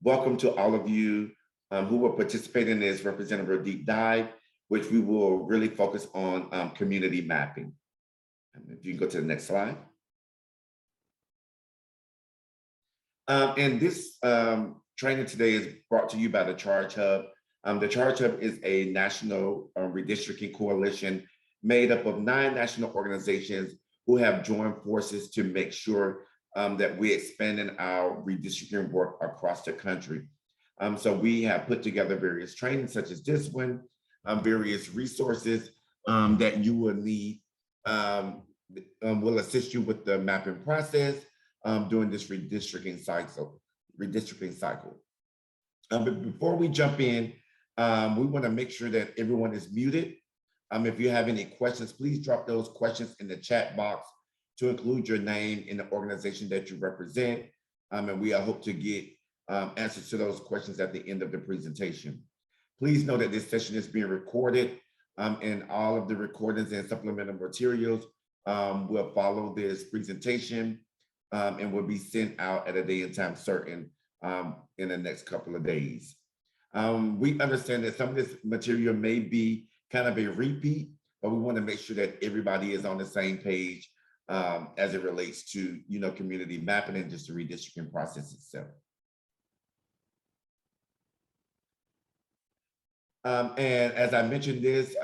Welcome to all of you who will participate in this Representable Deep Dive, which we will really focus on community mapping. If you can go to the next slide. And this training today is brought to you by the Charge Hub. The Charge Hub is a national redistricting coalition made up of 9 national organizations who have joined forces to make sure that we're expanding our redistricting work across the country. So we have put together various trainings such as this one, various resources that you will need, will assist you with the mapping process during this redistricting cycle. But before we jump in, we want to make sure that everyone is muted. If you have any questions, please drop those questions in the chat box to include your name and the organization that you represent. And we hope to get answers to those questions at the end of the presentation. Please know that this session is being recorded, and all of the recordings and supplemental materials will follow this presentation and will be sent out at a day and time certain in the next couple of days. We understand that some of this material may be kind of a repeat, but we want to make sure that everybody is on the same page as it relates to, community mapping and just the redistricting process itself. And as I mentioned, this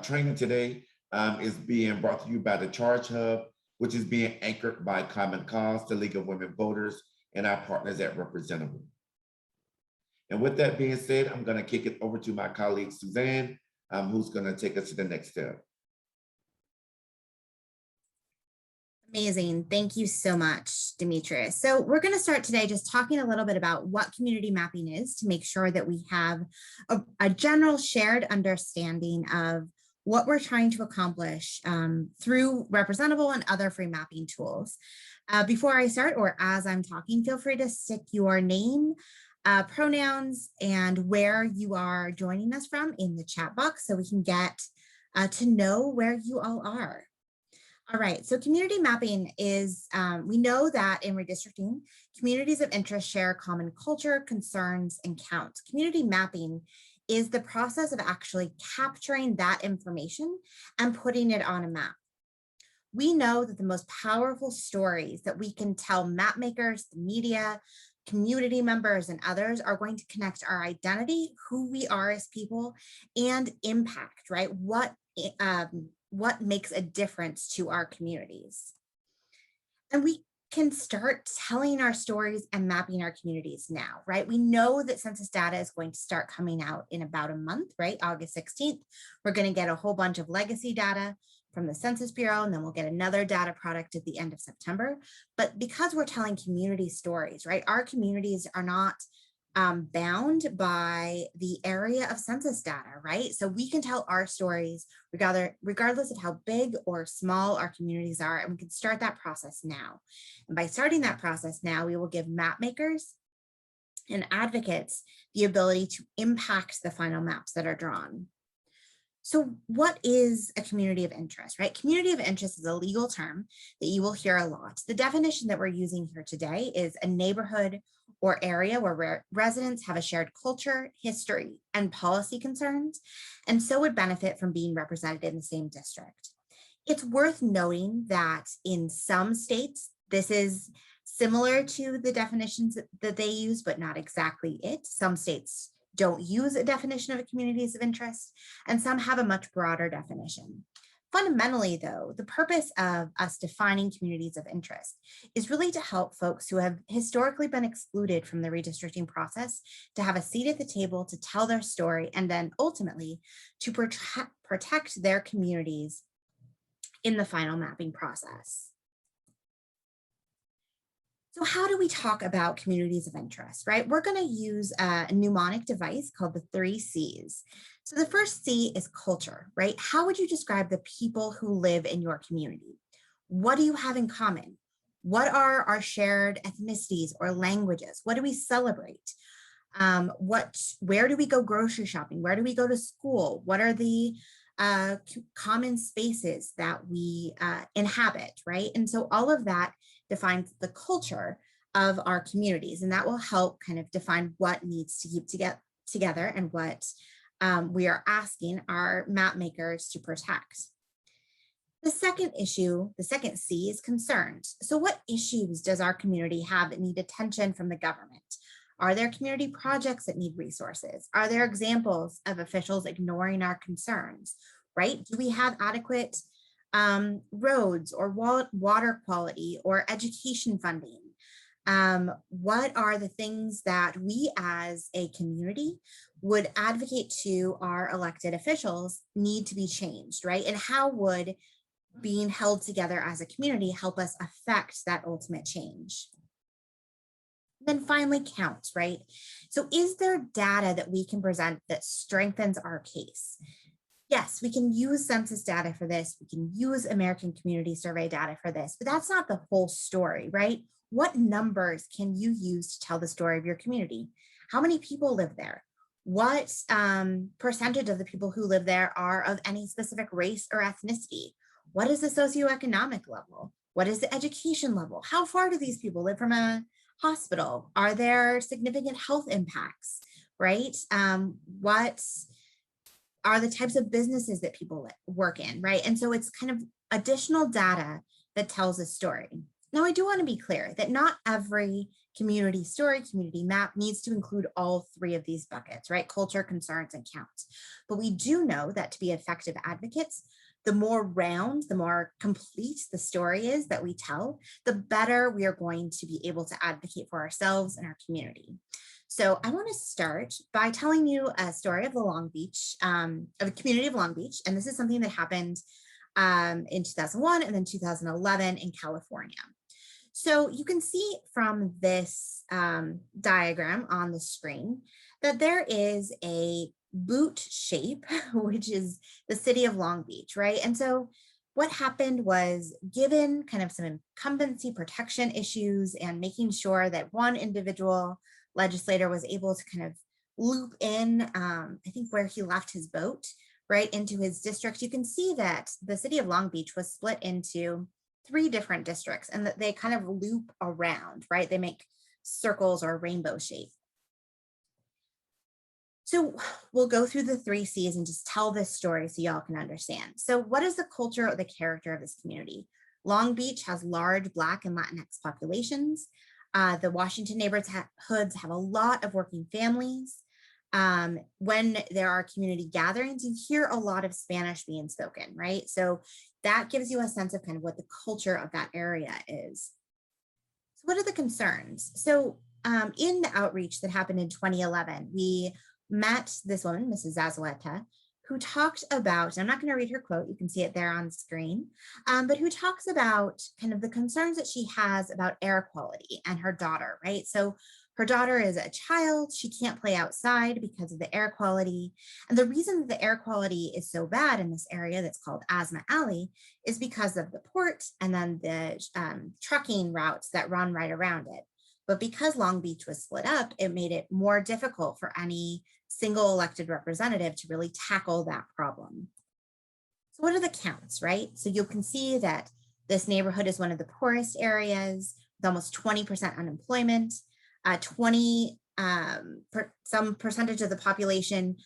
training today is being brought to you by the Charge Hub, which is being anchored by Common Cause, the League of Women Voters, and our partners at Representable. And with that being said, I'm going to kick it over to my colleague, Suzanne, who's going to take us to the next step. Amazing. Thank you so much, Demetrius. So we're going to start today just talking a little bit about what community mapping is to make sure that we have a general shared understanding of what we're trying to accomplish through Representable and other free mapping tools. Before I start, or as I'm talking, feel free to stick your name, pronouns, and where you are joining us from in the chat box so we can get to know where you all are. All right, so community mapping is, we know that in redistricting, communities of interest share common culture, concerns, and counts. Community mapping is the process of actually capturing that information and putting it on a map. We know that the most powerful stories that we can tell map makers, the media, community members, and others are going to connect our identity, who we are as people, and impact, right? What makes a difference to our communities. And we can start telling our stories and mapping our communities now, right? We know that census data is going to start coming out in about a month, right? August 16th. We're going to get a whole bunch of legacy data from the Census Bureau, and then we'll get another data product at the end of September. But because we're telling community stories, right? Our communities are not bound by the area of census data, right? So we can tell our stories regardless of how big or small our communities are, and we can start that process now. And by starting that process now, we will give map makers and advocates the ability to impact the final maps that are drawn. So what is a community of interest, right? Community of interest is a legal term that you will hear a lot. The definition that we're using here today is a neighborhood or area where residents have a shared culture, history, and policy concerns, and so would benefit from being represented in the same district. It's worth noting that in some states, this is similar to the definitions that they use, but not exactly it. Some states don't use a definition of communities of interest, and some have a much broader definition. Fundamentally, though, the purpose of us defining communities of interest is really to help folks who have historically been excluded from the redistricting process to have a seat at the table, to tell their story, and then ultimately to protect their communities in the final mapping process. So how do we talk about communities of interest, right? We're going to use a mnemonic device called the 3 C's. So the first C is culture, right? How would you describe the people who live in your community? What do you have in common? What are our shared ethnicities or languages? What do we celebrate? Where do we go grocery shopping? Where do we go to school? What are the common spaces that we inhabit, right? And so all of that defines the culture of our communities, and that will help kind of define what needs to keep together and what we are asking our map makers to protect. The second issue, the second C, is concerns. So what issues does our community have that need attention from the government? Are there community projects that need resources? Are there examples of officials ignoring our concerns, right? Do we have adequate roads or water quality or education funding? What are the things that we as a community would advocate to our elected officials need to be changed, right? And how would being held together as a community help us affect that ultimate change? Then finally, counts, right? So is there data that we can present that strengthens our case? Yes, we can use census data for this. We can use American Community Survey data for this, but that's not the whole story, right? What numbers can you use to tell the story of your community? How many people live there? What percentage of the people who live there are of any specific race or ethnicity? What is the socioeconomic level? What is the education level? How far do these people live from a hospital? Are there significant health impacts, right? What are the types of businesses that people work in, right? And so it's kind of additional data that tells a story. Now, I do want to be clear that not every community story, community map needs to include all three of these buckets, right? Culture, concerns, and counts. But we do know that to be effective advocates, the more round, the more complete the story is that we tell, the better we are going to be able to advocate for ourselves and our community. So I want to start by telling you a story of the Long Beach, of the community of Long Beach. And this is something that happened in 2001 and then 2011 in California. So you can see from this diagram on the screen that there is a boot shape, which is the city of Long Beach, right? And so what happened was, given kind of some incumbency protection issues and making sure that one individual legislator was able to kind of loop in, I think where he left his boat, right, into his district, you can see that the city of Long Beach was split into 3 different districts and that they kind of loop around, right? They make circles or rainbow shape. So we'll go through the 3 C's and just tell this story so y'all can understand. So what is the culture or the character of this community? Long Beach has large Black and Latinx populations. The Washington neighborhoods have a lot of working families. When there are community gatherings, you hear a lot of Spanish being spoken, right? So that gives you a sense of kind of what the culture of that area is. So what are the concerns? So in the outreach that happened in 2011, we met this woman, Mrs. Zazueta, who talked about, and I'm not going to read her quote, you can see it there on screen, but who talks about kind of the concerns that she has about air quality and her daughter, right? So her daughter is a child, she can't play outside because of the air quality. And the reason that the air quality is so bad in this area that's called Asthma Alley is because of the port and then the trucking routes that run right around it. But because Long Beach was split up, it made it more difficult for any single elected representative to really tackle that problem. So what are the counts, right? So you can see that this neighborhood is one of the poorest areas with almost 20% unemployment, some percentage of the population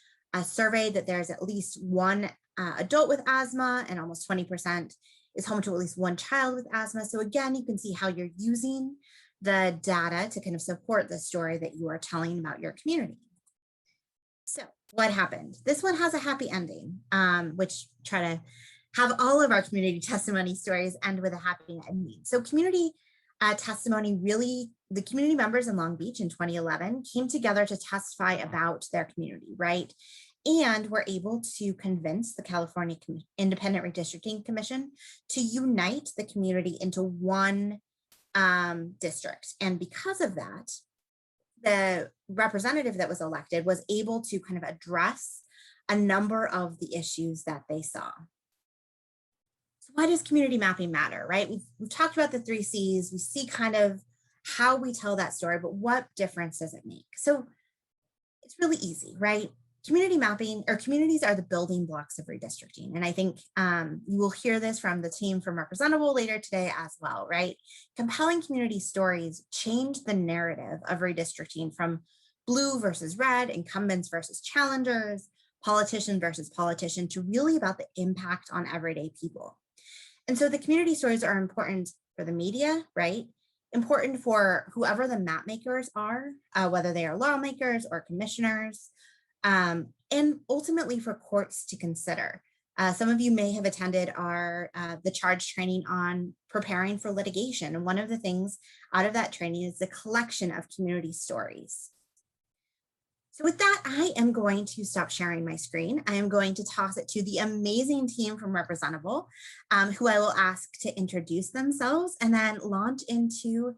surveyed that there's at least one adult with asthma, and almost 20% is home to at least one child with asthma. So again, you can see how you're using the data to kind of support the story that you are telling about your community. So what happened? This one has a happy ending, which try to have all of our community testimony stories end with a happy ending. So community testimony, really, the community members in Long Beach in 2011 came together to testify about their community, right? And were able to convince the California Independent Redistricting Commission to unite the community into one district. And because of that, the representative that was elected was able to kind of address a number of the issues that they saw. So why does community mapping matter, right? We've talked about the 3 C's. We see kind of how we tell that story, but what difference does it make? So it's really easy, right? Community mapping or communities are the building blocks of redistricting. And I think you will hear this from the team from Representable later today as well, right? Compelling community stories change the narrative of redistricting from blue versus red, incumbents versus challengers, politician versus politician, to really about the impact on everyday people. And so the community stories are important for the media, right? Important for whoever the map makers are, whether they are lawmakers or commissioners, and ultimately for courts to consider. Some of you may have attended our the charge training on preparing for litigation. And one of the things out of that training is the collection of community stories. So with that, I am going to stop sharing my screen. I am going to toss it to the amazing team from Representable, who I will ask to introduce themselves and then launch into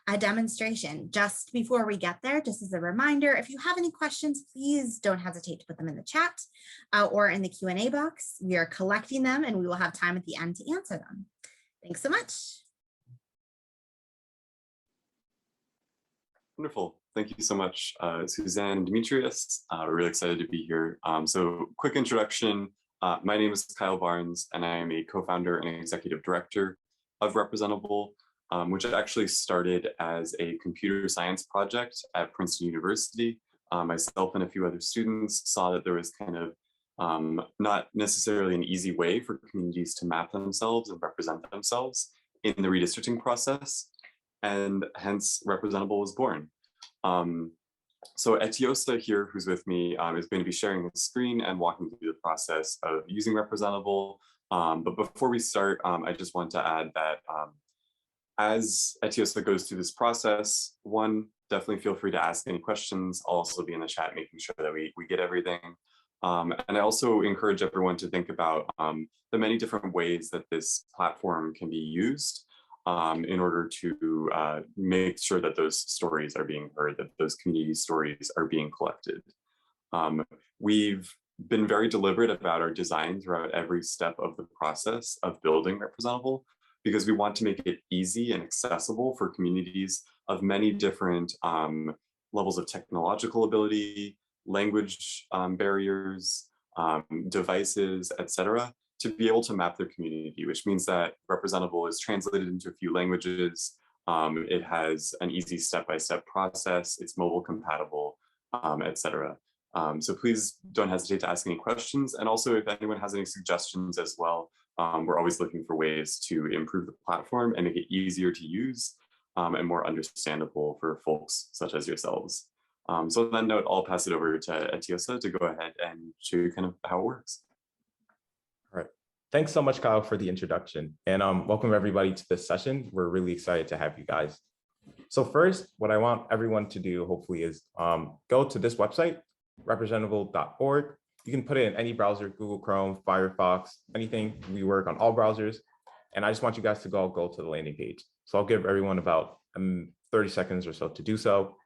a demonstration. Just before we get there, just as a reminder, if you have any questions, please don't hesitate to put them in the chat or in the Q&A box. We are collecting them and we will have time at the end to answer them. Thanks so much. Wonderful. Thank you so much, Suzanne and Demetrius. We're really excited to be here. So quick introduction. My name is Kyle Barnes, and I am a co-founder and executive director of Representable, which actually started as a computer science project at Princeton University. Myself and a few other students saw that there was kind of not necessarily an easy way for communities to map themselves and represent themselves in the redistricting process, and hence Representable was born. So Etiosa here, who's with me, is going to be sharing the screen and walking through the process of using Representable. But before we start, I just want to add that as Etiosa goes through this process, one, definitely feel free to ask any questions. I'll also be in the chat making sure that we get everything. And I also encourage everyone to think about the many different ways that this platform can be used in order to make sure that those stories are being heard, that those community stories are being collected. We've been very deliberate about our design throughout every step of the process of building Representable, because we want to make it easy and accessible for communities of many different levels of technological ability, language barriers, devices, etc., to be able to map their community, which means that Representable is translated into a few languages. It has an easy step-by-step process. It's mobile compatible, etc. So please don't hesitate to ask any questions. And also, if anyone has any suggestions as well, we're always looking for ways to improve the platform and make it easier to use and more understandable for folks such as yourselves. So on that note, I'll pass it over to Etiosa to go ahead and show you kind of how it works. All right. Thanks so much, Kyle, for the introduction. And welcome everybody to this session. We're really excited to have you guys. So first, what I want everyone to do, hopefully, is go to this website, representable.org. You can put it in any browser, Google Chrome, Firefox, anything. We work on all browsers. And I just want you guys to go to the landing page. So I'll give everyone about 30 seconds or so to do so.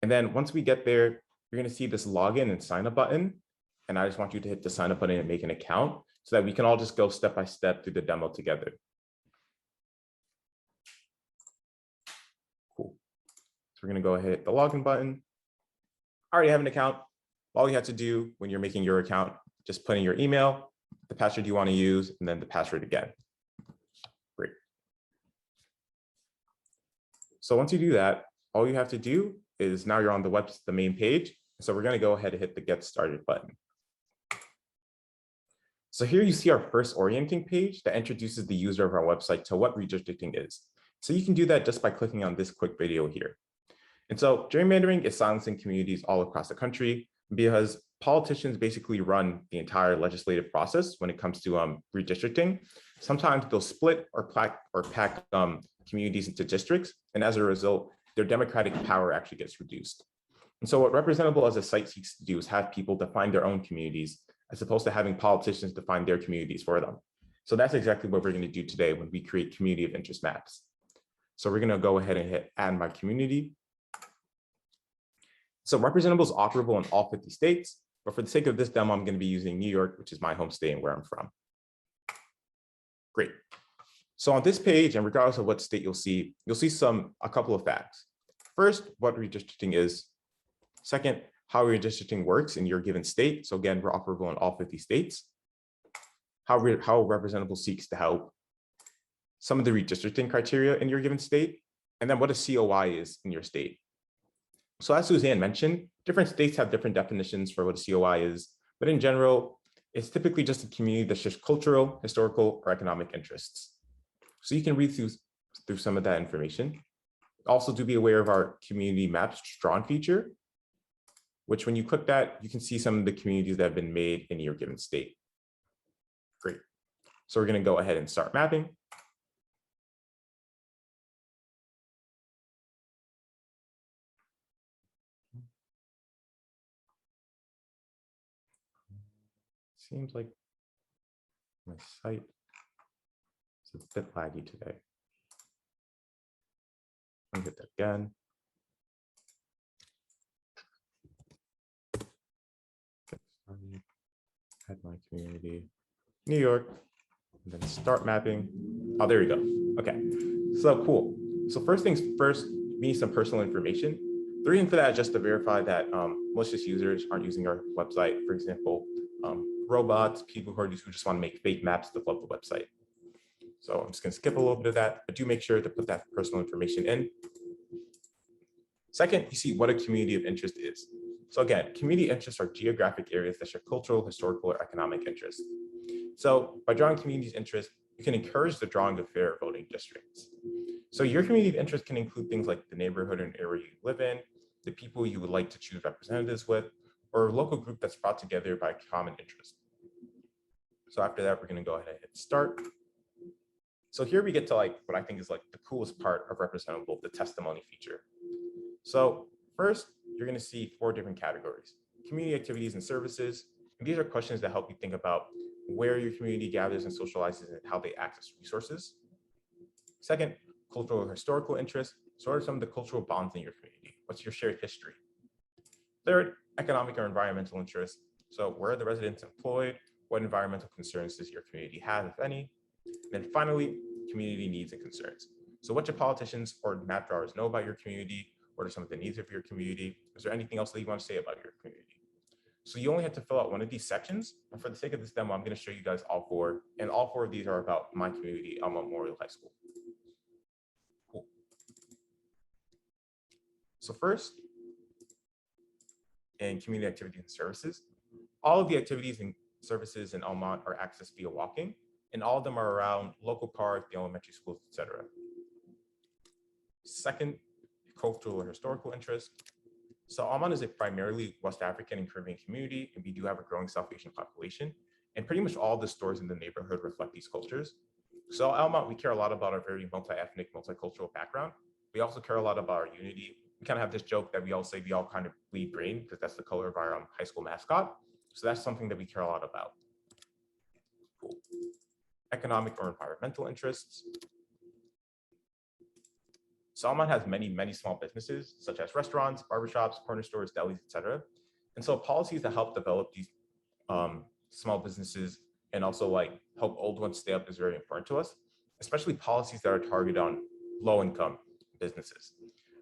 And then once we get there, you're going to see this login and sign up button. And I just want you to hit the sign up button and make an account so that we can all just go step by step through the demo together. Cool. So we're going to go ahead and hit the login button. I already have an account. All you have to do when you're making your account, just put in your email, the password you want to use, and then the password again. Great. So once you do that, all you have to do is now you're on the main page. So we're going to go ahead and hit the Get Started button. So here you see our first orienting page that introduces the user of our website to what redistricting is. So you can do that just by clicking on this quick video here. And so gerrymandering is silencing communities all across the country because politicians basically run the entire legislative process when it comes to redistricting. Sometimes they'll split or pack communities into districts, and as a result, their democratic power actually gets reduced. And so what Representable as a site seeks to do is have people define their own communities as opposed to having politicians define their communities for them. So that's exactly what we're going to do today when we create community of interest maps. So we're going to go ahead and hit Add My Community. So Representable is operable in all 50 states, but for the sake of this demo, I'm going to be using New York, which is my home state and where I'm from. Great. So on this page, and regardless of what state you'll see a couple of facts. First, what redistricting is. Second, how redistricting works in your given state. So again, we're operable in all 50 states. How Representable seeks to help, some of the redistricting criteria in your given state, and then what a COI is in your state. So as Suzanne mentioned, different states have different definitions for what a COI is, but in general, it's typically just a community that shares cultural, historical, or economic interests. So you can read through some of that information. Also, do be aware of our community maps drawn feature, which when you click that, you can see some of the communities that have been made in your given state. Great. So we're going to go ahead and start mapping. Seems like my site is a bit laggy today. Let me hit that again. Add my community, New York, and then start mapping. Oh, there we go. Okay, so cool. So first things first, we need some personal information. The reason for that is just to verify that malicious users aren't using our website. For example, robots, people who just want to make fake maps to flood the website. So I'm just going to skip a little bit of that, but do make sure to put that personal information in. Second, you see what a community of interest is. So again, community interests are geographic areas that share cultural, historical, or economic interests. So by drawing community's interest, you can encourage the drawing of fair voting districts. So your community of interest can include things like the neighborhood and area you live in, the people you would like to choose representatives with, or a local group that's brought together by common interest. So after that, we're going to go ahead and hit start. So here we get to like what I think is like the coolest part of Representable, the testimony feature. So first, you're going to see 4 different categories: community activities and services. And these are questions that help you think about where your community gathers and socializes and how they access resources. Second, cultural or historical interests. So what are some of the cultural bonds in your community? What's your shared history? Third, economic or environmental interests. So where are the residents employed? What environmental concerns does your community have, if any? And then finally, community needs and concerns. So what do politicians or map drawers know about your community? What are some of the needs of your community? Is there anything else that you want to say about your community? So you only have to fill out one of these sections. And for the sake of this demo, I'm going to show you guys all 4. And all 4 of these are about my community, Elma Memorial High School. Cool. So first, in community activities and services, all of the activities and services in Elmont are accessed via walking, and all of them are around local parks, the elementary schools, etc. Second, cultural or historical interest. So Elmont is a primarily West African and Caribbean community, and we do have a growing South Asian population, and pretty much all the stores in the neighborhood reflect these cultures. So Elmont, we care a lot about our very multi-ethnic, multicultural background. We also care a lot about our unity. We kind of have this joke that we all say we all kind of bleed green because that's the color of our high school mascot. So that's something that we care a lot about. Cool. Economic or environmental interests. So Elmont has many small businesses, such as restaurants, barbershops, corner stores, delis, etc. And so policies that help develop these small businesses and also like help old ones stay up is very important to us, especially policies that are targeted on low-income businesses.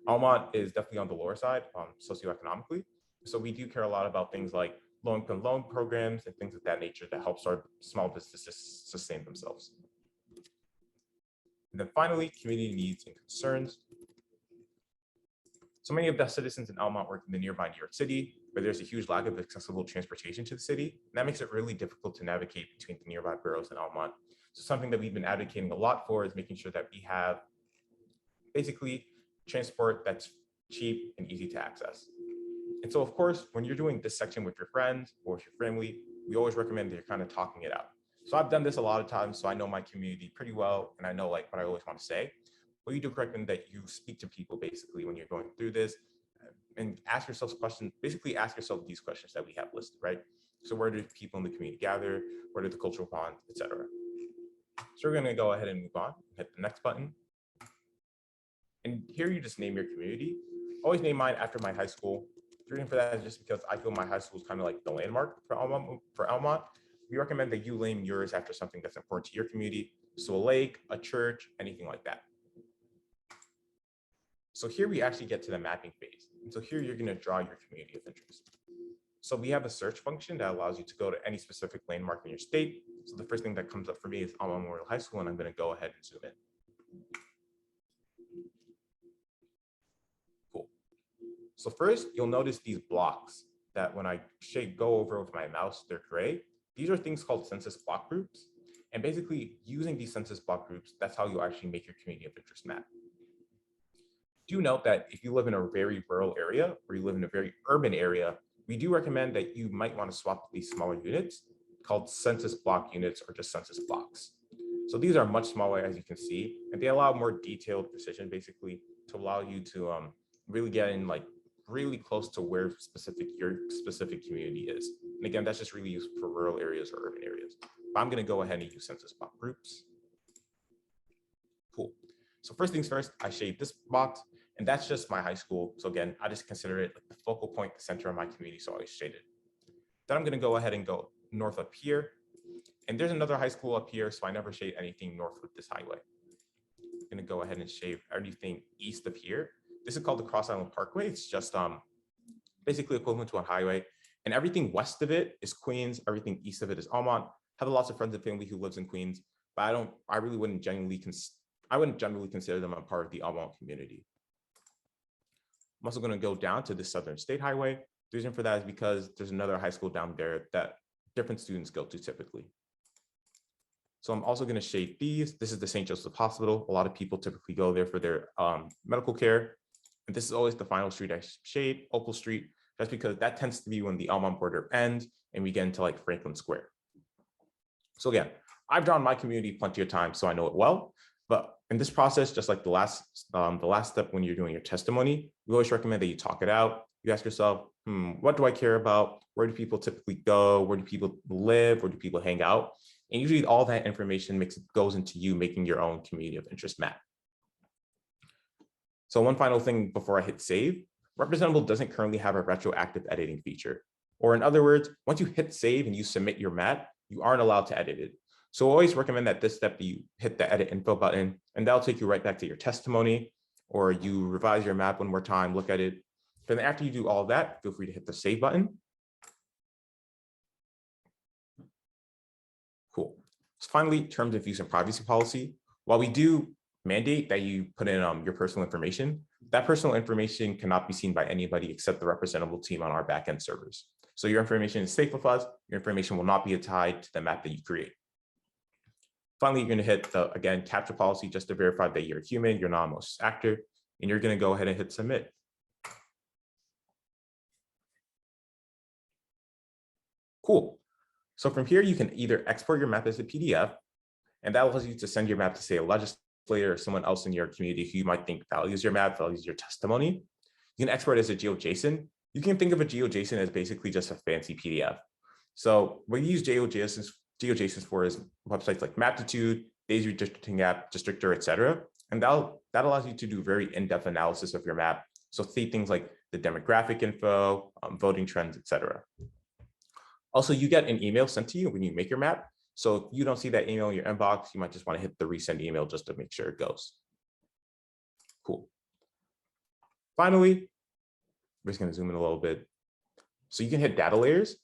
Elmont is definitely on the lower side socioeconomically. So we do care a lot about things like low-income loan programs and things of that nature that helps our small businesses sustain themselves. And then finally, community needs and concerns. So many of the citizens in Elmont work in the nearby New York City, where there's a huge lack of accessible transportation to the city. And that makes it really difficult to navigate between the nearby boroughs in Elmont. So something that we've been advocating a lot for is making sure that we have basically transport that's cheap and easy to access. And so of course, when you're doing this section with your friends or with your family, we always recommend that you're kind of talking it out. So I've done this a lot of times, so I know my community pretty well, and I know like what I always want to say. But you do recommend that you speak to people basically when you're going through this and ask yourself questions, basically ask yourself these questions that we have listed, right? So where do people in the community gather? Where do the cultural bonds, etc. So we're gonna go ahead and move on, hit the next button. And here you just name your community. Always name mine after my high school. The reason for that is just because I feel my high school is kind of like the landmark for Elmont. We recommend that you name yours after something that's important to your community. So a lake, a church, anything like that. So here we actually get to the mapping phase. And so here you're going to draw your community of interest. So we have a search function that allows you to go to any specific landmark in your state. So the first thing that comes up for me is Alma Memorial High School, and I'm going to go ahead and zoom in. Cool. So first, you'll notice these blocks that when I go over with my mouse, they're gray. These are things called census block groups. And basically, using these census block groups, that's how you'll actually make your community of interest map. Do note that if you live in a very rural area or you live in a very urban area, we do recommend that you might want to swap these smaller units called census block units or just census blocks. So these are much smaller, as you can see, and they allow more detailed precision, basically, to allow you to really get in like really close to where your specific community is. And again, that's just really used for rural areas or urban areas. But I'm going to go ahead and use census block groups. Cool. So first things first, I shade this box, and that's just my high school. So again, I just consider it like the focal point, the center of my community, so I shade it. Then I'm going to go ahead and go north up here. And there's another high school up here, so I never shade anything north with this highway. I'm going to go ahead and shade everything east of here. This is called the Cross Island Parkway. It's just basically equivalent to a highway. And everything west of it is Queens. Everything east of it is Almont. I have lots of friends and family who lives in Queens, but I wouldn't generally consider them a part of the Almont community. I'm also going to go down to the Southern State Highway. The reason for that is because there's another high school down there that different students go to typically. So I'm also going to shade these. This is the St. Joseph Hospital. A lot of people typically go there for their medical care. And this is always the final street I shade, Opal Street. That's because that tends to be when the Almont border ends and we get into like Franklin Square. So again, I've drawn my community plenty of times, so I know it well. But in this process, just like the last step when you're doing your testimony, we always recommend that you talk it out. You ask yourself, what do I care about? Where do people typically go? Where do people live? Where do people hang out? And usually all that information goes into you making your own community of interest map. So one final thing before I hit save, Representable doesn't currently have a retroactive editing feature. Or in other words, once you hit save and you submit your map, you aren't allowed to edit it. So I always recommend that this step you hit the edit info button, and that'll take you right back to your testimony, or you revise your map one more time, look at it. Then after you do all of that, feel free to hit the save button. Cool. So finally, terms of use and privacy policy. While we do mandate that you put in your personal information, that personal information cannot be seen by anybody except the Representable team on our backend servers. So your information is safe with us. Your information will not be tied to the map that you create. Finally, you're going to hit the, again, capture policy just to verify that you're a human, you're not a malicious actor, and you're going to go ahead and hit submit. Cool. So from here, you can either export your map as a PDF, and that allows you to send your map to, say, a legislator or someone else in your community who you might think values your map, values your testimony. You can export it as a GeoJSON. You can think of a GeoJSON as basically just a fancy PDF. So what you use GeoJSONs for is websites like Maptitude, Daisy Redistricting app, Districtor, etc. And that allows you to do very in-depth analysis of your map. So see things like the demographic info, voting trends, etc. Also, you get an email sent to you when you make your map. So if you don't see that email in your inbox, you might just want to hit the resend email just to make sure it goes. Cool. Finally, we're just going to zoom in a little bit. So you can hit data layers.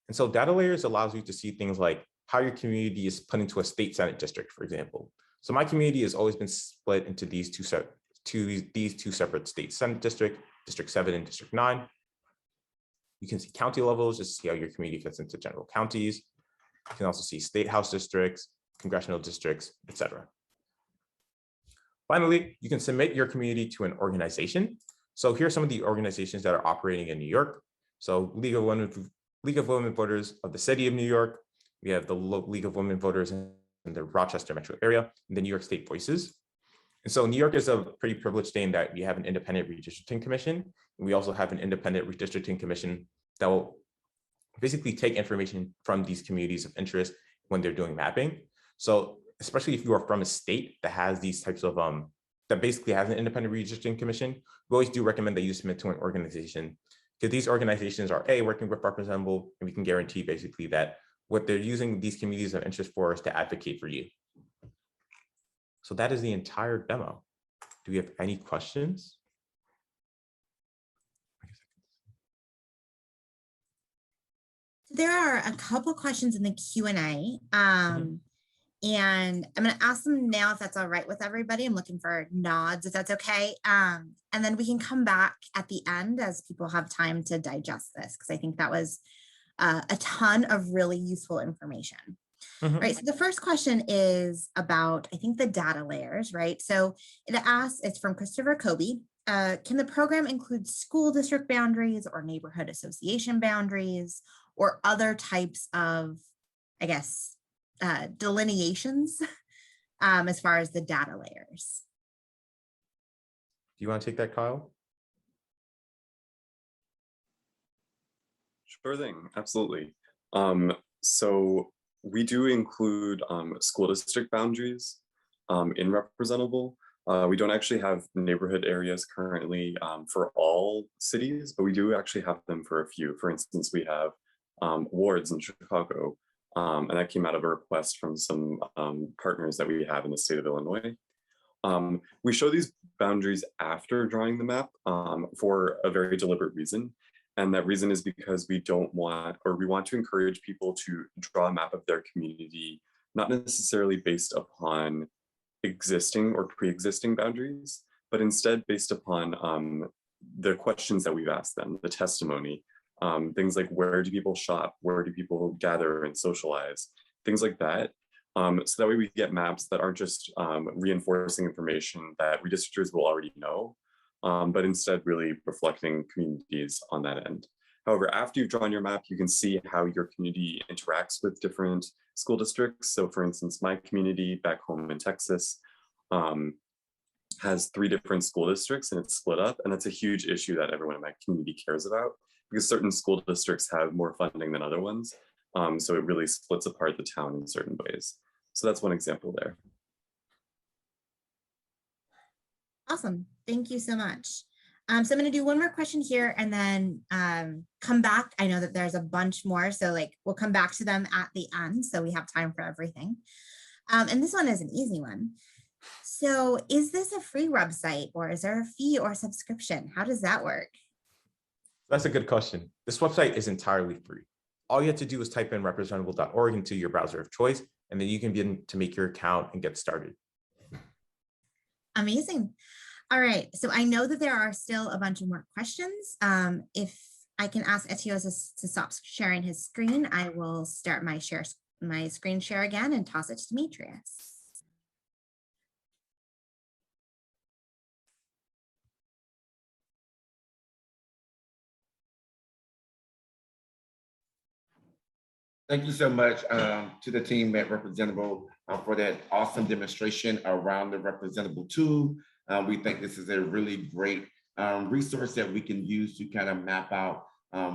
And so data layers allows you to see things like how your community is put into a state senate district, for example. So my community has always been split into these two separate state senate districts, District 7 and District 9. You can see county levels just to see how your community fits into general counties. You can also see state house districts, congressional districts, etc. Finally, you can submit your community to an organization. So here are some of the organizations that are operating in New York. So League of Women Voters of the City of New York. We have the League of Women Voters in the Rochester metro area, and the New York State Voices. And so New York is a pretty privileged state in that we have an independent redistricting commission. And we also have an independent redistricting commission that will basically take information from these communities of interest when they're doing mapping. So especially if you are from a state that has these types of, that basically has an independent redistricting commission, we always do recommend that you submit to an organization, because these organizations are working with Representable, and we can guarantee basically that what they're using these communities of interest for is to advocate for you. So that is the entire demo. Do we have any questions? There are a couple questions in the Q&A. And I'm going to ask them now if that's all right with everybody. I'm looking for nods if that's okay. And then we can come back at the end as people have time to digest this, because I think that was a ton of really useful information. Right. So the first question is about, I think, the data layers, right? So it asks, it's from Christopher Kobe. Can the program include school district boundaries or neighborhood association boundaries or other types of, I guess, delineations as far as the data layers? Do you want to take that, Kyle? Sure thing, absolutely. So we do include school district boundaries in Representable. We don't actually have neighborhood areas currently for all cities, but we do actually have them for a few. For instance, we have wards in Chicago, and that came out of a request from some partners that we have in the state of Illinois. We show these boundaries after drawing the map for a very deliberate reason. And that reason is because we want to encourage people to draw a map of their community, not necessarily based upon existing or pre-existing boundaries, but instead based upon the questions that we've asked them, the testimony, things like where do people shop, where do people gather and socialize, things like that. So that way we get maps that aren't just reinforcing information that redistrictors will already know, but instead really reflecting communities on that end. However, after you've drawn your map, you can see how your community interacts with different school districts. So for instance, my community back home in Texas has 3 different school districts and it's split up. And that's a huge issue that everyone in my community cares about because certain school districts have more funding than other ones. So it really splits apart the town in certain ways. So that's one example there. Awesome. Thank you so much. So I'm going to do one more question here and then come back. I know that there's a bunch more, so we'll come back to them at the end so we have time for everything. And this one is an easy one. So is this a free website or is there a fee or subscription? How does that work? That's a good question. This website is entirely free. All you have to do is type in representable.org into your browser of choice, and then you can begin to make your account and get started. Amazing. All right, so I know that there are still a bunch of more questions. If I can ask Etios to stop sharing his screen, I will start my screen share again and toss it to Demetrius. Thank you so much to the team at Representable for that awesome demonstration around the Representable tool. We think this is a really great resource that we can use to kind of map out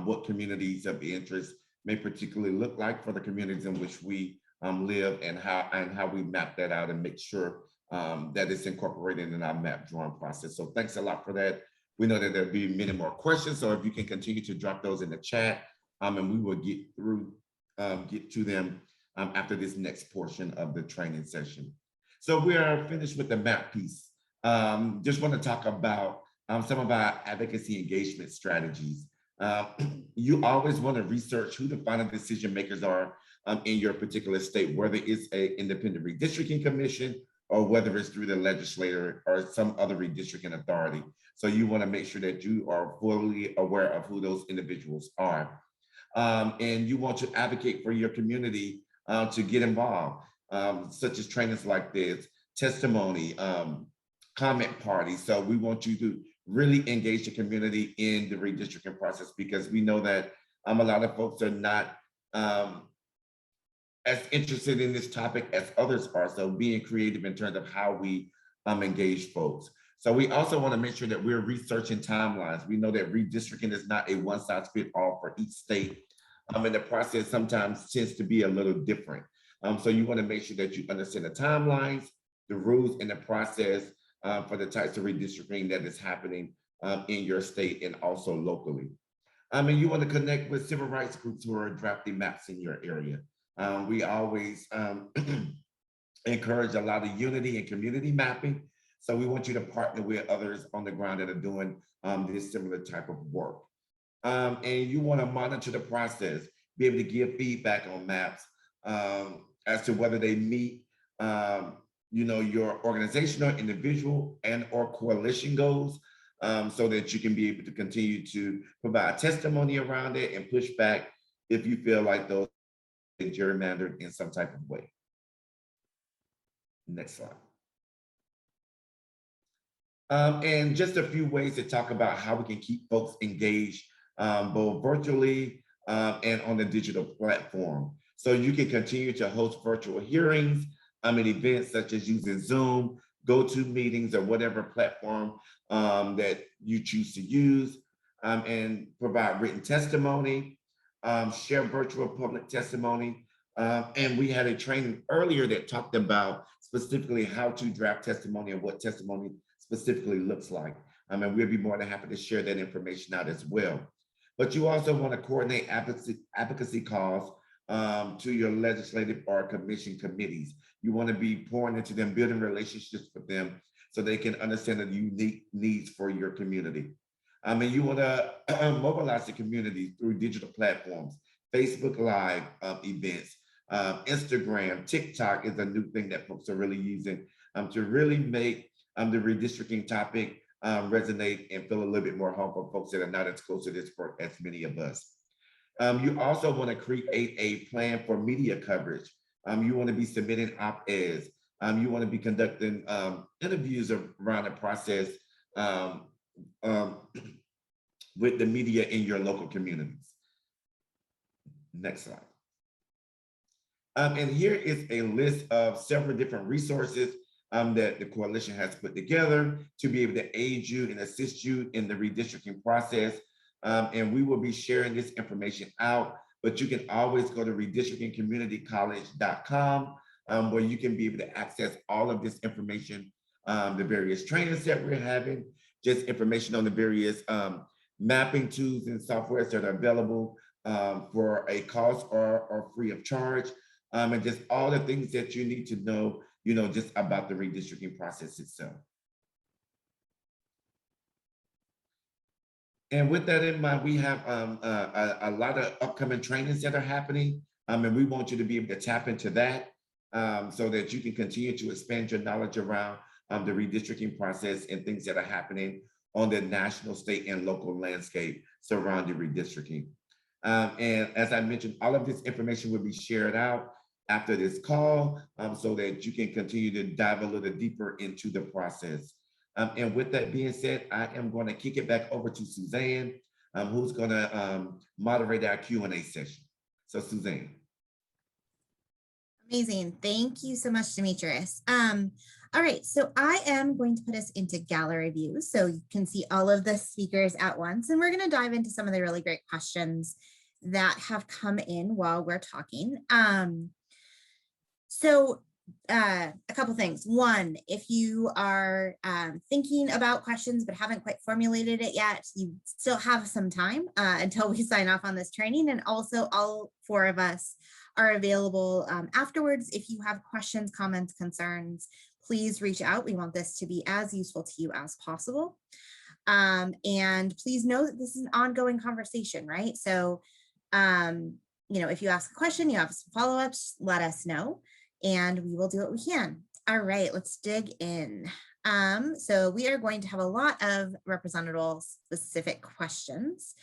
what communities of interest may particularly look like for the communities in which we live and how we map that out and make sure that it's incorporated in our map drawing process. So thanks a lot for that. We know that there'll be many more questions, so if you can continue to drop those in the chat and we will get to them after this next portion of the training session. So we are finished with the map piece. Just want to talk about some of our advocacy engagement strategies. You always want to research who the final decision makers are in your particular state, whether it's an independent redistricting commission or whether it's through the legislator or some other redistricting authority. So you want to make sure that you are fully aware of who those individuals are. And you want to advocate for your community to get involved, such as trainings like this, testimony, comment parties. So we want you to really engage the community in the redistricting process because we know that a lot of folks are not as interested in this topic as others are. So being creative in terms of how we engage folks. So we also want to make sure that we're researching timelines. We know that redistricting is not a one-size-fits-all for each state. And the process sometimes tends to be a little different. So you want to make sure that you understand the timelines, the rules, and the process for the types of redistricting that is happening in your state and also locally. And you want to connect with civil rights groups who are drafting maps in your area. We always encourage a lot of unity and community mapping. So we want you to partner with others on the ground that are doing this similar type of work. And you want to monitor the process, be able to give feedback on maps as to whether they meet your organizational, individual, and or coalition goals, so that you can be able to continue to provide testimony around it and push back if you feel like those are gerrymandered in some type of way. Next slide. And just a few ways to talk about how we can keep folks engaged, both virtually and on the digital platform. So you can continue to host virtual hearings and events such as using Zoom, GoToMeetings, or whatever platform that you choose to use, and provide written testimony, share virtual public testimony. And we had a training earlier that talked about specifically how to draft testimony and what testimony specifically looks like. And we'll be more than happy to share that information out as well. But you also want to coordinate advocacy calls to your legislative or commission committees. You want to be pouring into them, building relationships with them so they can understand the unique needs for your community. And you want to mobilize the community through digital platforms, Facebook Live events, Instagram, TikTok is a new thing that folks are really using to really make the redistricting topic resonate and feel a little bit more home for folks that are not as close to this work as many of us. You also want to create a plan for media coverage. You want to be submitting op-eds. You want to be conducting interviews around the process with the media in your local communities. Next slide. And here is a list of several different resources that the coalition has put together to be able to aid you and assist you in the redistricting process. And we will be sharing this information out, but you can always go to redistrictingcommunitycollege.com where you can be able to access all of this information, the various trainings that we're having, just information on the various mapping tools and softwares that are available for a cost or free of charge, and just all the things that you need to know, just about the redistricting process itself. And with that in mind, we have a lot of upcoming trainings that are happening, and we want you to be able to tap into that so that you can continue to expand your knowledge around the redistricting process and things that are happening on the national, state, and local landscape surrounding redistricting. And as I mentioned, all of this information will be shared out after this call so that you can continue to dive a little deeper into the process. And with that being said, I am going to kick it back over to Suzanne, who's going to moderate our Q&A session. So Suzanne. Amazing. Thank you so much, Demetrius. All right, so I am going to put us into gallery view so you can see all of the speakers at once. And we're going to dive into some of the really great questions that have come in while we're talking. So a couple things. One, if you are thinking about questions but haven't quite formulated it yet, you still have some time until we sign off on this training. And also all four of us are available afterwards. If you have questions, comments, concerns, please reach out. We want this to be as useful to you as possible. And please know that this is an ongoing conversation, right? So, if you ask a question, you have some follow-ups, let us know, and we will do what we can. All right, let's dig in. So we are going to have a lot of representable specific questions.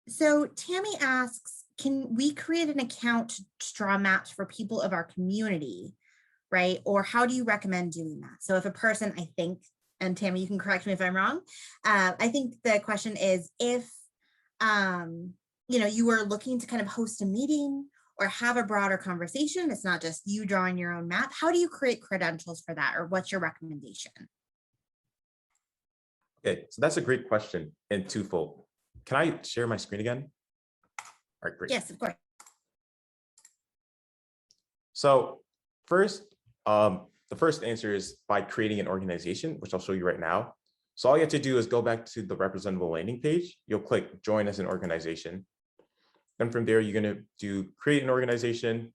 So Tammy asks, can we create an account to draw maps for people of our community, right? Or how do you recommend doing that? So if a person, I think, and Tammy, you can correct me if I'm wrong, I think the question is if, you are looking to kind of host a meeting or have a broader conversation, it's not just you drawing your own map, how do you create credentials for that, or what's your recommendation? Okay, so that's a great question and twofold. Can I share my screen again? All right, great. Yes, of course. So first, the first answer is by creating an organization, which I'll show you right now. So all you have to do is go back to the Representable landing page. You'll click Join as an Organization. Then from there, you're going to do Create an Organization.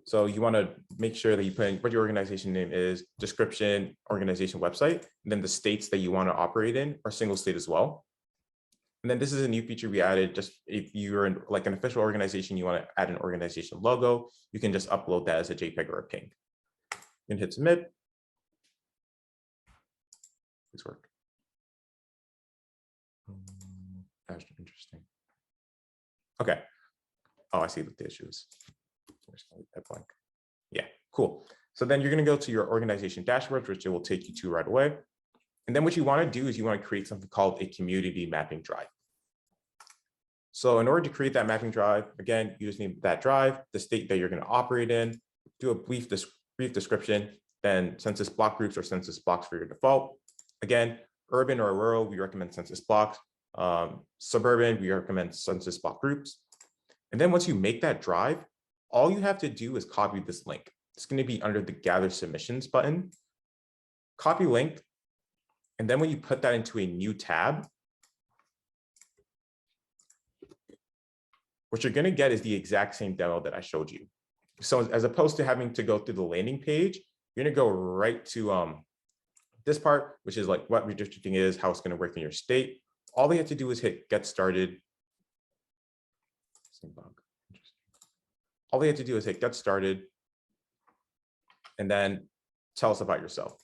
So you want to make sure that you put in what your organization name is, description, organization website, and then the states that you want to operate in are single state as well. And then this is a new feature we added. Just if you're in like an official organization, you want to add an organization logo, you can just upload that as a JPEG or a PNG. You can hit submit. Please work. That's interesting. Okay. Oh, I see what the issue is. That blank. Yeah, cool. So then you're going to go to your organization dashboard, which it will take you to right away. And then what you want to do is you want to create something called a community mapping drive. So in order to create that mapping drive, again, you just need that drive, the state that you're going to operate in, do a brief description, then census block groups or census blocks for your default. Again, urban or rural, we recommend census blocks. Suburban, we recommend census block groups. And then once you make that drive, all you have to do is copy this link. It's going to be under the Gather Submissions button. Copy link. And then when you put that into a new tab, what you're going to get is the exact same demo that I showed you. So as opposed to having to go through the landing page, you're going to go right to this part, which is like what redistricting is, how it's going to work in your state. All you have to do is hit get started. All you have to do is hit get started and then tell us about yourself.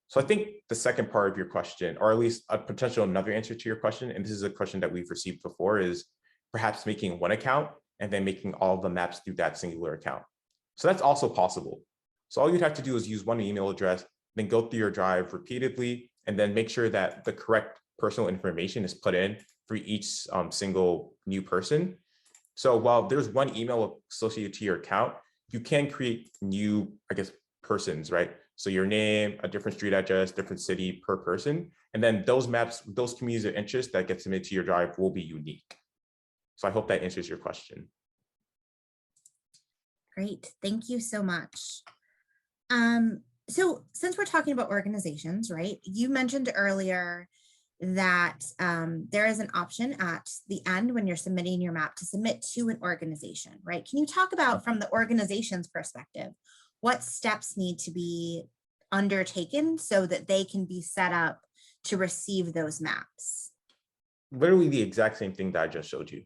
So I think the second part of your question, or at least a potential another answer to your question, and this is a question that we've received before, is perhaps making one account and then making all the maps through that singular account. So that's also possible. So all you'd have to do is use one email address, then go through your drive repeatedly, and then make sure that the correct personal information is put in for each single new person. So while there's one email associated to your account, you can create new, I guess, persons, right? So your name, a different street address, different city per person. And then those maps, those communities of interest that get submitted to your drive will be unique. So I hope that answers your question. Great, thank you so much. So since we're talking about organizations, right? You mentioned earlier that there is an option at the end when you're submitting your map to submit to an organization, right? Can you talk about, from the organization's perspective, what steps need to be undertaken so that they can be set up to receive those maps? Literally the exact same thing that I just showed you.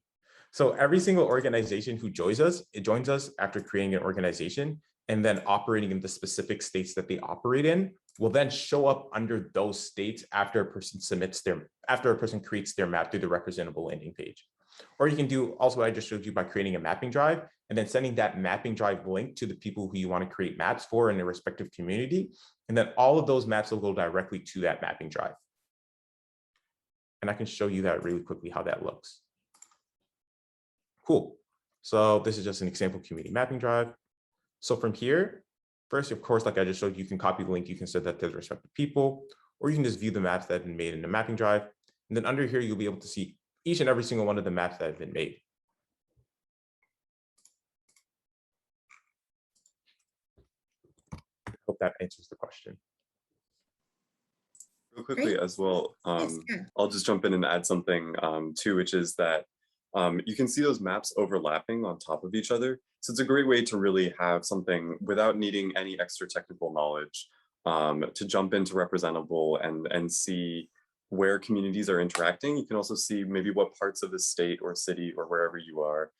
So every single organization who joins us, after creating an organization and then operating in the specific states that they operate in, will then show up under those states after a person creates their map through the Representable landing page. Or you can do also what I just showed you by creating a mapping drive and then sending that mapping drive link to the people who you want to create maps for in their respective community. And then all of those maps will go directly to that mapping drive. And I can show you that really quickly, how that looks. Cool. So this is just an example community mapping drive. So from here, first, of course, like I just showed you, can copy the link, you can send that to the respective people, or you can just view the maps that have been made in the mapping drive. And then under here, you'll be able to see each and every single one of the maps that have been made. I hope that answers the question. Real quickly as well, Yes, sure. I'll just jump in and add something too, which is that you can see those maps overlapping on top of each other. So it's a great way to really have something without needing any extra technical knowledge to jump into Representable and see where communities are interacting. You can also see maybe what parts of the state or city or wherever you are,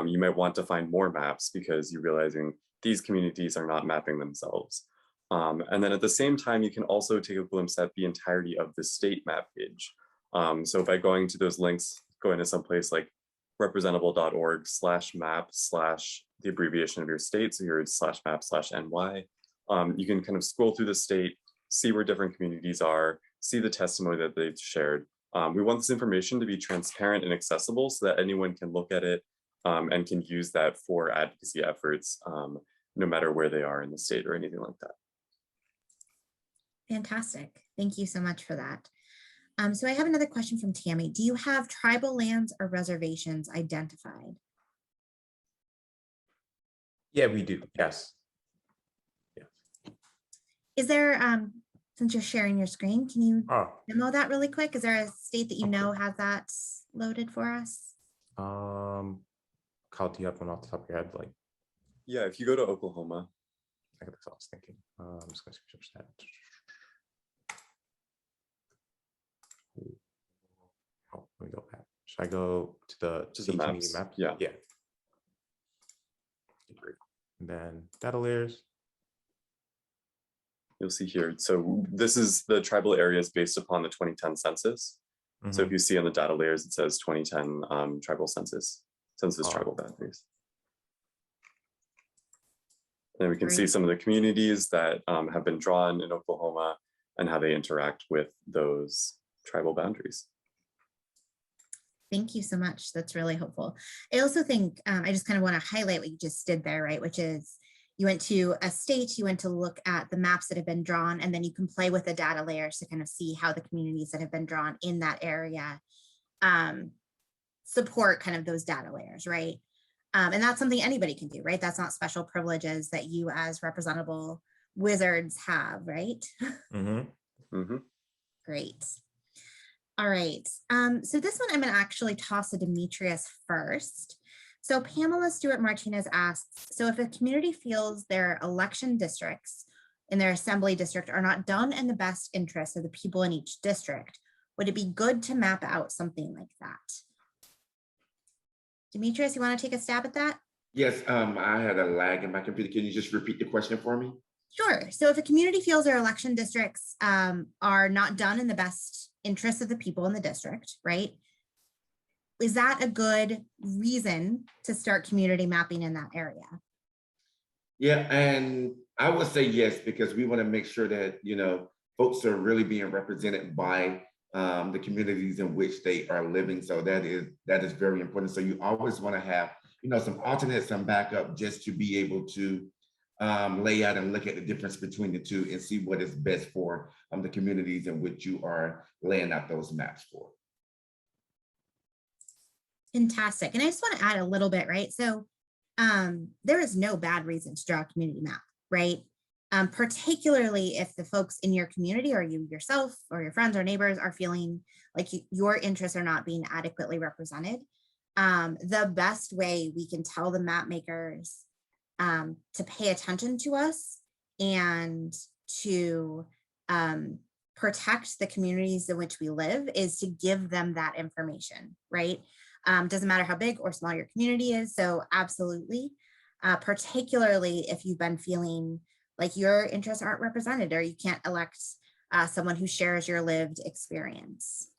you might want to find more maps because you're realizing these communities are not mapping themselves. And then at the same time, you can also take a glimpse at the entirety of the state map page. So by going to those links, going to someplace like representable.org/map/ the abbreviation of your state, so your /map/NY, you can kind of scroll through the state, see where different communities are, see the testimony that they've shared. We want this information to be transparent and accessible so that anyone can look at it and can use that for advocacy efforts, no matter where they are in the state or anything like that. Fantastic. Thank you so much for that. So I have another question from Tammy. Do you have tribal lands or reservations identified? Yeah, we do. Yes. Yes. Is there, since you're sharing your screen, can you demo that really quick? Is there a state that you know has that loaded for us? Kyle, do you have one off the top of your head? Like, Yeah, if you go to Oklahoma. That's what I was thinking. I'm just going to switch that. Oh, let me go back. Should I go to the To the community maps? map? Yeah. Yeah. Great. And then data layers. You'll see here. So this is the tribal areas based upon the 2010 census. So if you see on the data layers, it says 2010 tribal census tribal boundaries. And we can see some of the communities that have been drawn in Oklahoma and how they interact with those tribal boundaries. Thank you so much. That's really helpful. I also think I just kind of want to highlight what you just did there, right? Which is you went to a state, you went to look at the maps that have been drawn, and then you can play with the data layers to kind of see how the communities that have been drawn in that area support kind of those data layers, right? And that's something anybody can do, right? That's not special privileges that you as representable wizards have, right? Great. All right. So this one I'm going to actually toss to Demetrius first. So Pamela Stewart Martinez asks, so if a community feels their election districts in their assembly district are not done in the best interest of the people in each district, would it be good to map out something like that? Demetrius, you want to take a stab at that? Yes, I had a lag in my computer. Can you just repeat the question for me? Sure. So if a community feels their election districts are not done in the best interest of the people in the district, right? Is that a good reason to start community mapping in that area? Yeah, and I would say yes, because we want to make sure that, you know, folks are really being represented by the communities in which they are living. So that is very important. So you always want to have, you know, some alternates, some backup, just to be able to lay out and look at the difference between the two and see what is best for the communities in which you are laying out those maps for. Fantastic. And I just want to add a little bit, right? So there is no bad reason to draw a community map, right? Particularly if the folks in your community or you yourself or your friends or neighbors are feeling like your interests are not being adequately represented. The best way we can tell the map makers to pay attention to us and to protect the communities in which we live is to give them that information, right? Doesn't matter how big or small your community is. So absolutely, particularly if you've been feeling like your interests aren't represented or you can't elect someone who shares your lived experience.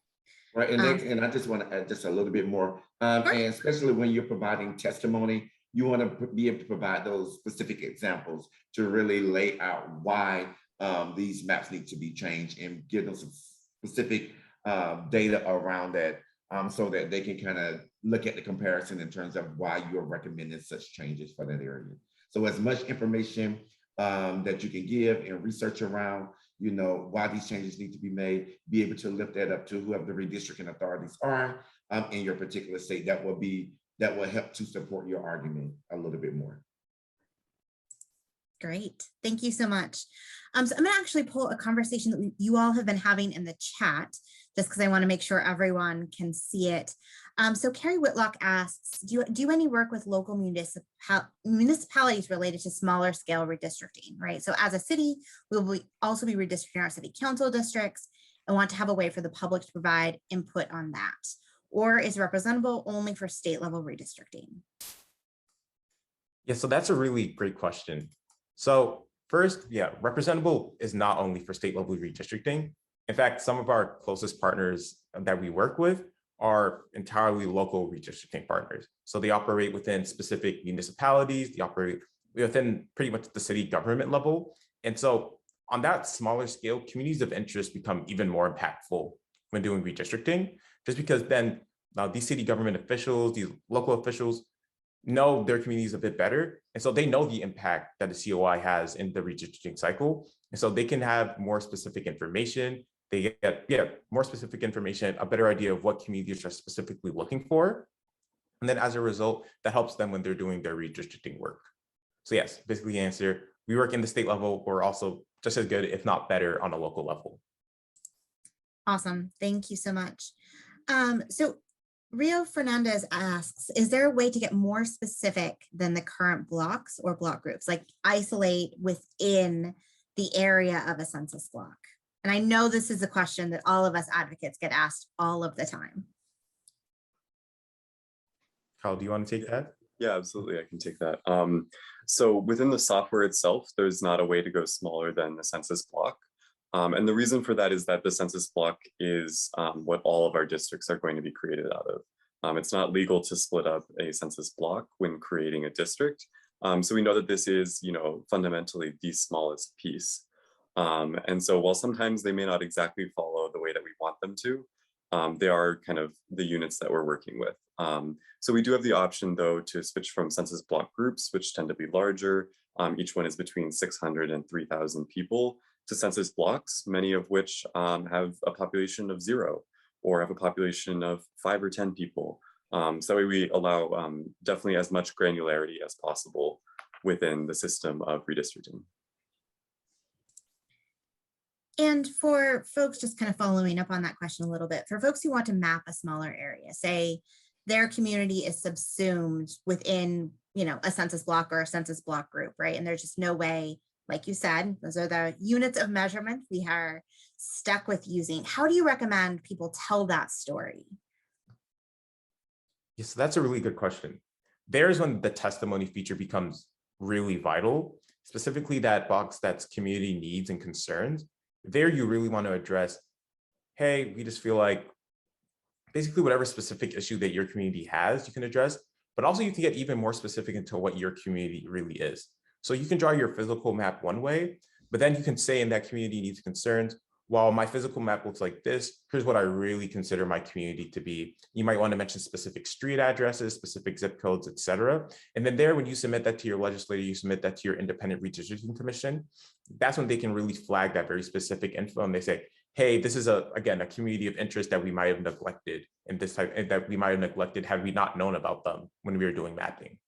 Right, and I just want to add just a little bit more, and especially when you're providing testimony, you want to be able to provide those specific examples to really lay out why these maps need to be changed and give them some specific data around that, so that they can kind of look at the comparison in terms of why you're recommending such changes for that area. So as much information that you can give and research around, you know, why these changes need to be made, be able to lift that up to whoever the redistricting authorities are in your particular state. That will help to support your argument a little bit more. Great, thank you so much. So I'm gonna actually pull a conversation that you all have been having in the chat, just because I want to make sure everyone can see it. So Carrie Whitlock asks, do you do any work with local municipalities related to smaller scale redistricting, right? So as a city, we will also be redistricting our city council districts and want to have a way for the public to provide input on that. Or is Representable only for state level redistricting? Yeah, so that's a really great question. So first, yeah, Representable is not only for state level redistricting. In fact, some of our closest partners that we work with are entirely local redistricting partners. So they operate within specific municipalities, they operate within pretty much the city government level. And so on that smaller scale, communities of interest become even more impactful when doing redistricting, just because then these city government officials, these local officials know their communities a bit better. And so they know the impact that the COI has in the redistricting cycle. And so they can have more specific information. They get more specific information, a better idea of what communities are specifically looking for. And then as a result, that helps them when they're doing their redistricting work. So yes, basically the answer, we work in the state level, we're also just as good, if not better, on a local level. Awesome, thank you so much. So Rio Fernandez asks, is there a way to get more specific than the current blocks or block groups, like isolate within the area of a census block? And I know this is a question that all of us advocates get asked all of the time. Kyle, do you want to take that? Yeah, absolutely. I can take that. So within the software itself, there's not a way to go smaller than the census block. And the reason for that is that the census block is what all of our districts are going to be created out of. It's not legal to split up a census block when creating a district. So we know that this is, fundamentally the smallest piece. And so while sometimes they may not exactly follow the way that we want them to, they are kind of the units that we're working with. So we do have the option, though, to switch from census block groups, which tend to be larger. Each one is between 600 and 3,000 people, to census blocks, many of which have a population of 0 or have a population of 5 or 10 people. So that way we allow definitely as much granularity as possible within the system of redistricting. And for folks just kind of following up on that question a little bit, for folks who want to map a smaller area, say their community is subsumed within, a census block or a census block group, right? And there's just no way, like you said, those are the units of measurement we are stuck with using. How do you recommend people tell that story? Yes, that's a really good question. There's when the testimony feature becomes really vital, specifically that box that's community needs and concerns. There you really want to address, hey, we just feel like basically whatever specific issue that your community has, you can address, but also you can get even more specific into what your community really is. So you can draw your physical map one way, but then you can say in that community needs and concerns, while my physical map looks like this, here's what I really consider my community to be. You might want to mention specific street addresses, specific zip codes, et cetera. And then there, when you submit that to your legislator, you submit that to your independent redistricting commission, that's when they can really flag that very specific info. And they say, hey, this is again, a community of interest that we might have neglected and that we might have neglected had we not known about them when we were doing mapping.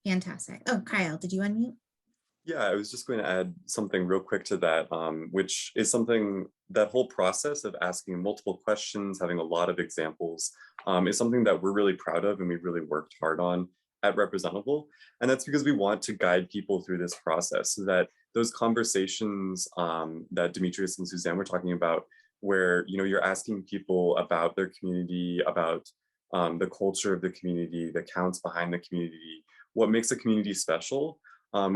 Fantastic. Oh, Kyle, did you unmute? Yeah, I was just going to add something real quick to that, which is something, that whole process of asking multiple questions, having a lot of examples, is something that we're really proud of and we've really worked hard on at Representable. And that's because we want to guide people through this process so that those conversations that Demetrius and Suzanne were talking about, where you're asking people about their community, about the culture of the community, the counts behind the community, what makes a community special.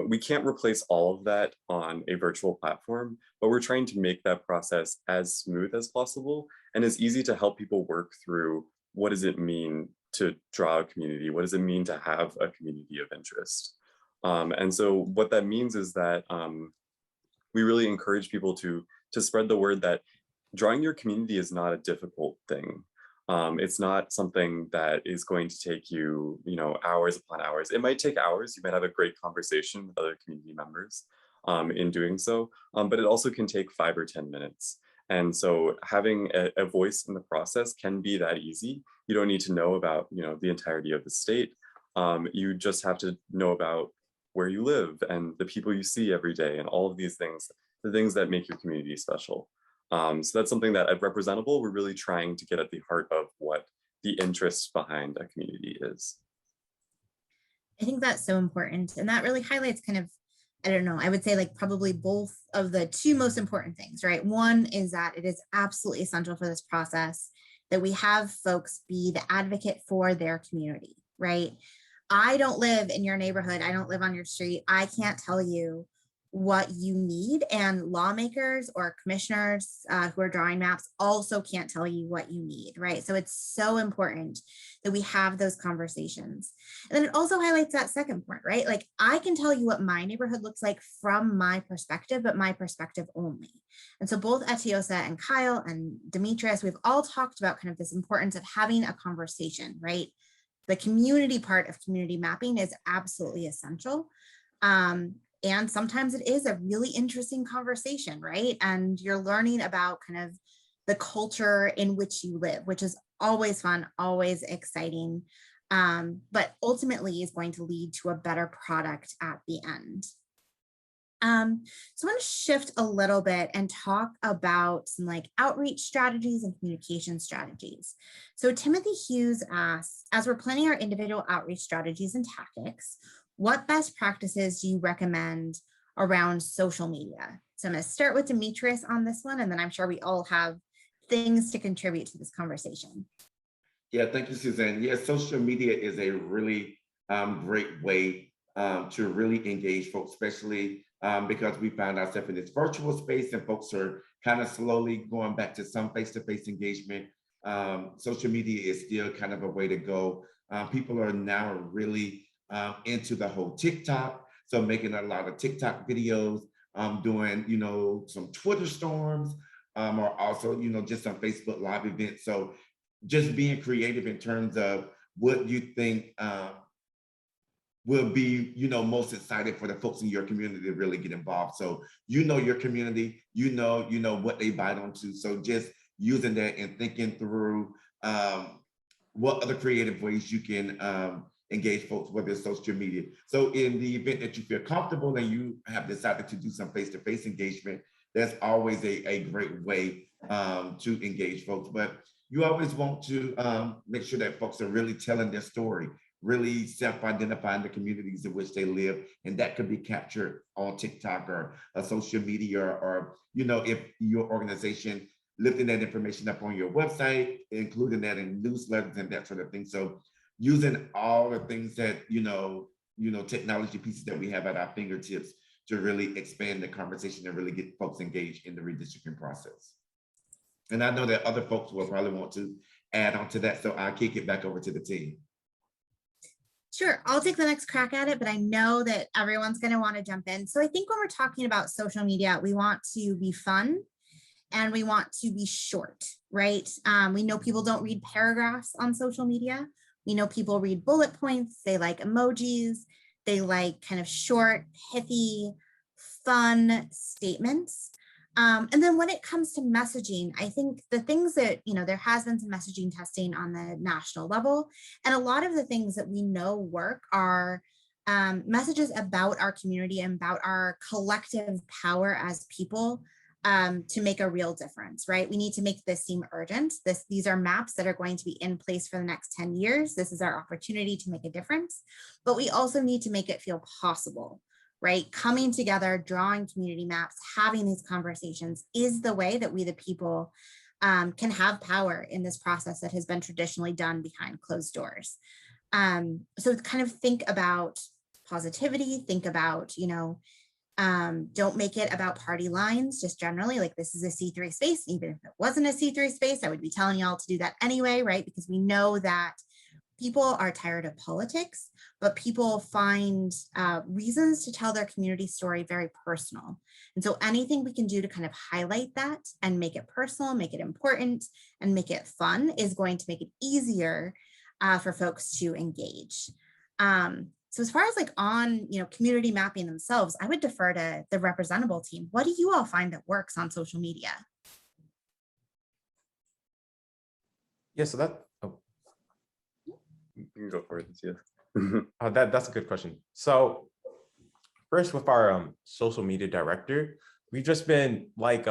We can't replace all of that on a virtual platform, but we're trying to make that process as smooth as possible and as easy to help people work through what does it mean to draw a community? What does it mean to have a community of interest? And so what that means is that we really encourage people to spread the word that drawing your community is not a difficult thing. It's not something that is going to take you, hours upon hours. It might take hours. You might have a great conversation with other community members in doing so, but it also can take 5 or 10 minutes. And so having a voice in the process can be that easy. You don't need to know about, the entirety of the state. You just have to know about where you live and the people you see every day and all of these things, the things that make your community special. So that's something that at Representable, we're really trying to get at the heart of what the interest behind a community is. I think that's so important. And that really highlights kind of, I don't know, I would say like probably both of the two most important things, right? One is that it is absolutely essential for this process that we have folks be the advocate for their community, right? I don't live in your neighborhood. I don't live on your street. I can't tell you what you need, and lawmakers or commissioners who are drawing maps also can't tell you what you need, right? So it's so important that we have those conversations. And then it also highlights that second point, right? Like I can tell you what my neighborhood looks like from my perspective, but my perspective only. And so both Etiosa and Kyle and Demetrius, we've all talked about kind of this importance of having a conversation, right? The community part of community mapping is absolutely essential. And sometimes it is a really interesting conversation, right? And you're learning about kind of the culture in which you live, which is always fun, always exciting, but ultimately is going to lead to a better product at the end. So I want to shift a little bit and talk about some like outreach strategies and communication strategies. So Timothy Hughes asks, as we're planning our individual outreach strategies and tactics, what best practices do you recommend around social media? So I'm going to start with Demetrius on this one, and then I'm sure we all have things to contribute to this conversation. Yeah, thank you, Suzanne. Yeah, social media is a really great way to really engage folks, especially because we found ourselves in this virtual space and folks are kind of slowly going back to some face-to-face engagement. Social media is still kind of a way to go. People are now really into the whole TikTok, so making a lot of TikTok videos, doing, some Twitter storms, or also, just some Facebook Live events. So just being creative in terms of what you think will be, most excited for the folks in your community to really get involved. So, your community, what they bite onto. So just using that and thinking through what other creative ways you can engage folks, whether it's social media. So in the event that you feel comfortable and you have decided to do some face-to-face engagement, that's always a great way to engage folks. But you always want to make sure that folks are really telling their story, really self-identifying the communities in which they live. And that could be captured on TikTok or social media, or if your organization lifting that information up on your website, including that in newsletters and that sort of thing. So using all the things that, technology pieces that we have at our fingertips to really expand the conversation and really get folks engaged in the redistricting process. And I know that other folks will probably want to add on to that, so I'll kick it back over to the team. Sure, I'll take the next crack at it, but I know that everyone's going to want to jump in. So I think when we're talking about social media, we want to be fun and we want to be short, right? We know people don't read paragraphs on social media. We know people read bullet points. They like emojis. They like kind of short, pithy, fun statements. And then when it comes to messaging, I think the things that, there has been some messaging testing on the national level, and a lot of the things that we know work are messages about our community and about our collective power as people to make a real difference, right? We need to make this seem urgent. These are maps that are going to be in place for the next 10 years. This is our opportunity to make a difference, but we also need to make it feel possible. Right? Coming together, drawing community maps, having these conversations is the way that we, the people, can have power in this process that has been traditionally done behind closed doors. So kind of think about positivity, think about, don't make it about party lines, just generally, like this is a C3 space. Even if it wasn't a C3 space, I would be telling y'all to do that anyway, right? Because we know that people are tired of politics, but people find reasons to tell their community story very personal. And so anything we can do to kind of highlight that and make it personal, make it important, and make it fun is going to make it easier for folks to engage. So as far as like on, community mapping themselves, I would defer to the Representable team. What do you all find that works on social media? Yeah, so that, You can go for it, yeah. that's a good question. So first, with our social media director, we've just been like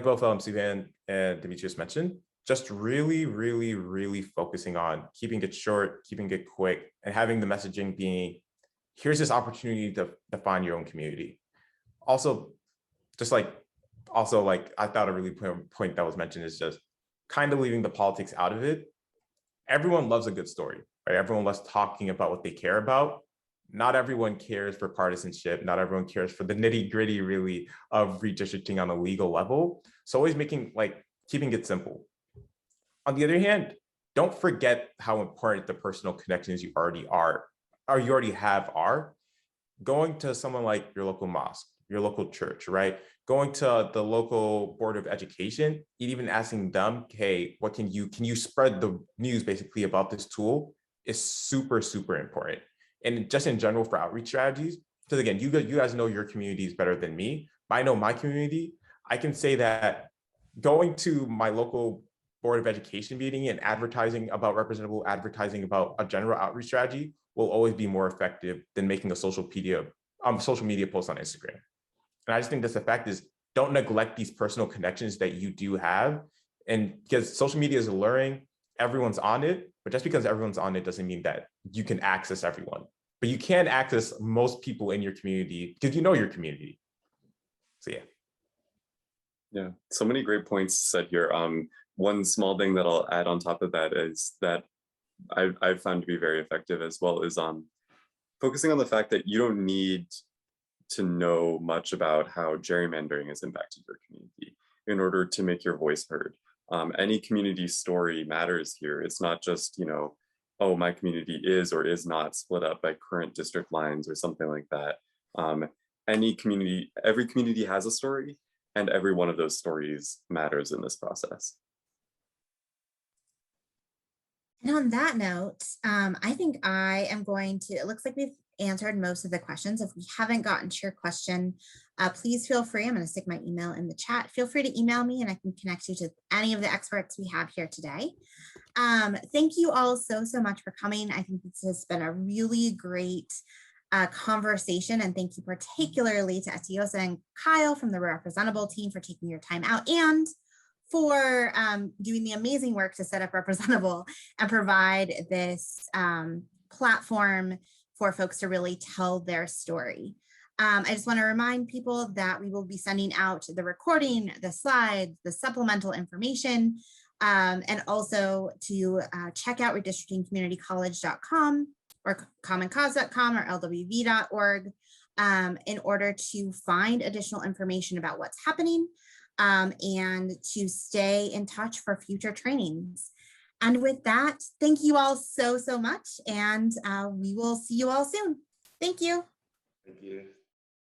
both Suzanne and Demetrius mentioned, just really focusing on keeping it short, keeping it quick, and having the messaging being, here's this opportunity to define your own community. Also, I thought a really important point that was mentioned is just kind of leaving the politics out of it. Everyone loves a good story, right? Everyone loves talking about what they care about. Not everyone cares for partisanship. Not everyone cares for the nitty gritty really of redistricting on a legal level. So always keeping it simple. On the other hand, don't forget how important the personal connections you already have are. Going to someone like your local mosque, your local church, right? Going to the local board of education, and even asking them, hey, can you spread the news basically about this tool is super important. And just in general for outreach strategies, because again, you guys know your communities better than me. I know my community. I can say that going to my local board of education meeting and advertising about Representable, advertising about a general outreach strategy will always be more effective than making a social media social media posts on Instagram. And I just think that's the fact is, don't neglect these personal connections that you do have. And because social media is alluring, everyone's on it, but just because everyone's on it doesn't mean that you can access everyone. But you can access most people in your community because you know your community. So yeah. Yeah, so many great points said here. One small thing that I'll add on top of that is that I've found to be very effective as well is focusing on the fact that you don't need to know much about how gerrymandering has impacted your community in order to make your voice heard. Any community story matters here. It's not just, oh, my community is or is not split up by current district lines or something like that. Every community has a story, and every one of those stories matters in this process. And on that note, I think I am going to, it looks like we've answered most of the questions. If we haven't gotten to your question, please feel free. I'm going to stick my email in the chat. Feel free to email me and I can connect you to any of the experts we have here today. Thank you all so much for coming. I think this has been a really great conversation, and thank you particularly to Etiosa and Kyle from the Representable team for taking your time out and for doing the amazing work to set up Representable and provide this platform for folks to really tell their story. I just want to remind people that we will be sending out the recording, the slides, the supplemental information, and also to check out redistrictingcommunitycollege.com or commoncause.com or lwv.org in order to find additional information about what's happening and to stay in touch for future trainings. And with that, thank you all so much, and we will see you all soon. Thank you. Thank you.